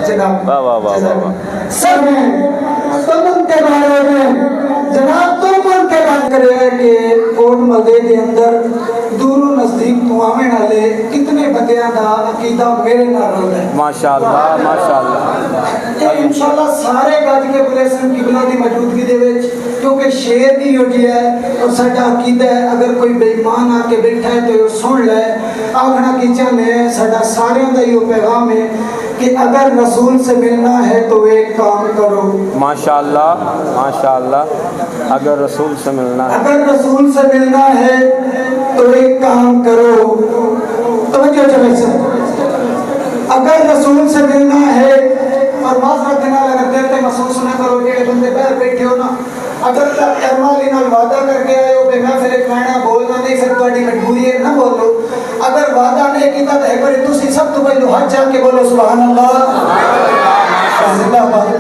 جناب واہ واہ واہ واہ سب ہیں تم ان کے بارے میں جناب تم ان کے بات کرے کہ کوٹ مدے دے اندر دور و نزدیک تو آمین والے کتنے بندیاں دا عقیدہ میرے نال رل ہے ماشاءاللہ ماشاءاللہ انشاءاللہ سارے گج کے بلے سن قبلہ دی موجودگی دے وچ کیونکہ شیر دی ہو جی ہے اور ساڈا عقیدہ ہے اگر کوئی بے ایمان آ کے بیٹھا ہے تو سن لے آخنا کی چاہنے ساڈا سارے دا یہ پیغام ہے کہ اگر رسول سے ملنا ہے تو ایک کام کرو ماشاءاللہ ماشاءاللہ اگر رسول سے ملنا ہے اگر رسول سے ملنا ہے تو ایک کام کرو توجہ چلے سر اگر رسول سے ملنا ہے اور باز رکھنا اگر دیر تے محسوس نہ کرو کہ بندے پیر بیٹھے ہو نا اگر ارمالی نال وعدہ کر کے آئے ہو کہ میں پھر ایک مہینہ بولنا نہیں پھر تہاڈی مجبوری ہے نہ بولو اگر وعدہ نہیں کیتا تو ایک بار تسی سب تو پہلو ہاتھ جا کے بولو سبحان اللہ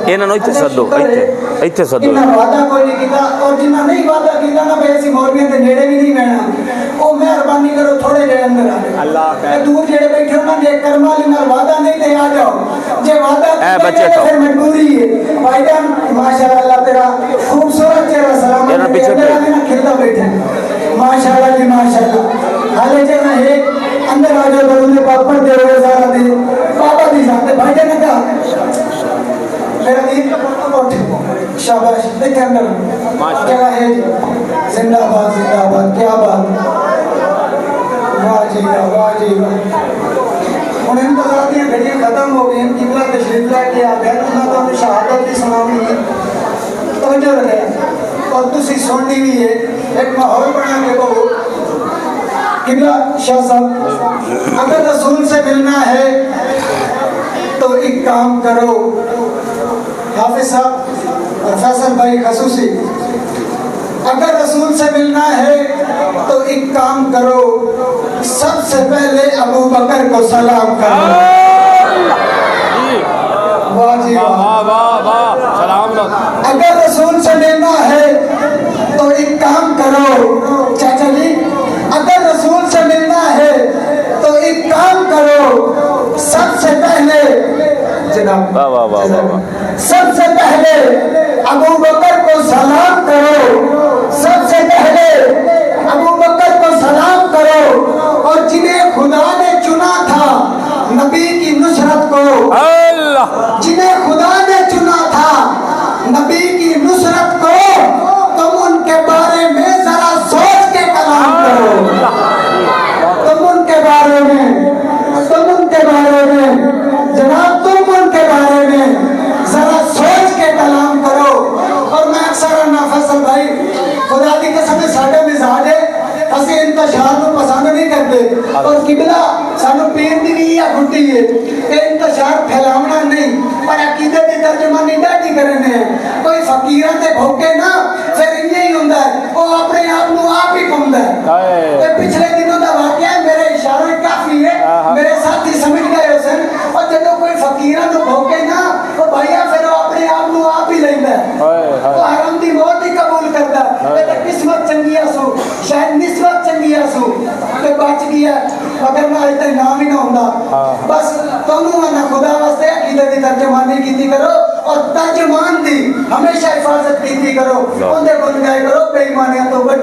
انہاں نوں ایتھے سدو ایتھے سدو انہاں وعدہ کوئی نہیں کیتا اور جنہاں نہیں وعدہ کیتا نا بے اسی مولویاں دے نیڑے بھی نہیں بہنا او مہربانی کرو تھوڑے جے اندر آ اللہ دور جڑے بیٹھے ہو نا جے کرم والے نال وعدہ نہیں تے آ جاؤ جے وعدہ کیتا ہے پھر مجبوری ہے بھائی جان ماشاءاللہ تیرا خوبصورت چہرہ سلام علیکم کھلتا بیٹھا ماشاءاللہ جی ماشاءاللہ حالے جے ہے اندر آ جاؤ درود پاک پڑھ دے ہوئے سارا دن بابا دی ذات بھائی جان نے کہا میرا دین اٹھ شاباش دیکھیں اندر کیا ہے زندہ باد کیا بات واہ جی واہ جی ان انتظار دیا گھڑیاں ختم ہو گئی ان قبلہ تشریف لے کے آ گئے اللہ تو ہمیں شہادت بھی سنانی ہے توجہ رکھے اور تسی سننی بھی ہے ایک ماحول بنا کے بہو قبلہ شاہ صاحب اگر رسول سے ملنا ہے تو ایک کام کرو حافظ صاحب اور فیصل بھائی خصوصی اگر رسول سے ملنا ہے تو ایک کام کرو سب سے پہلے ابو بکر کو سلام کرو واہ جی واہ سلام اگر رسول سے ملنا ہے تو ایک کام کرو چاچا جی اگر رسول سے ملنا ہے تو ایک کام کرو سب سے پہلے جناب سب سے پہلے ابو بکر کو سلام کرو سب سے پہلے ابو بکر کو سلام کرو اور جنہیں خدا نے چنا تھا نبی کی نصرت کو جنہیں خدا نے چنا تھا نبی کی نصرت کو تم ان کے بارے میں ذرا سوچ کے کلام کرو تم ان کے بارے میں جناب تم ان کے بارے میں ذرا سوچ کے کلام کرو اور میں اکثر فیصل بھائی خدا کی قسم ساڈے مزاج ہے اسی انتشار کو پسند نہیں کرتے اور قبلہ سانو پیر دی بھی یا گھٹی ہے کہ انتشار پھیلاونا نہیں پر عقیدے دی ترجمانی ڈاڈی کرنے ہیں کوئی فقیراں تے بھوکے نا پھر یہی ہوندا ہے وہ اپنے آپ نو آپ ہی کھوندا ہے تے پچھلے دنوں دا واقعہ ہے میرے اشارے کافی ہے میرے ساتھی سمجھ گئے حسین اور جدوں کوئی فقیراں تو بھوکے نا وہ بھائیا پھر وہ اپنے آپ نو آپ ہی لیندا ہے وہ حرم دی موت ہی قبول کردا ہے تے قسمت چنگی سو شاید نسبت چنگی سو کہ بچ گیا مگر نہ اج تک نام ہی نہ ہوندا بس تانوں نہ خدا واسطے عقیدے دی ترجمانی کیتی کرو اور ترجمان دی ہمیشہ حفاظت کیتی کرو اون دے گن گائے کرو بے ایمانیاں تو بچو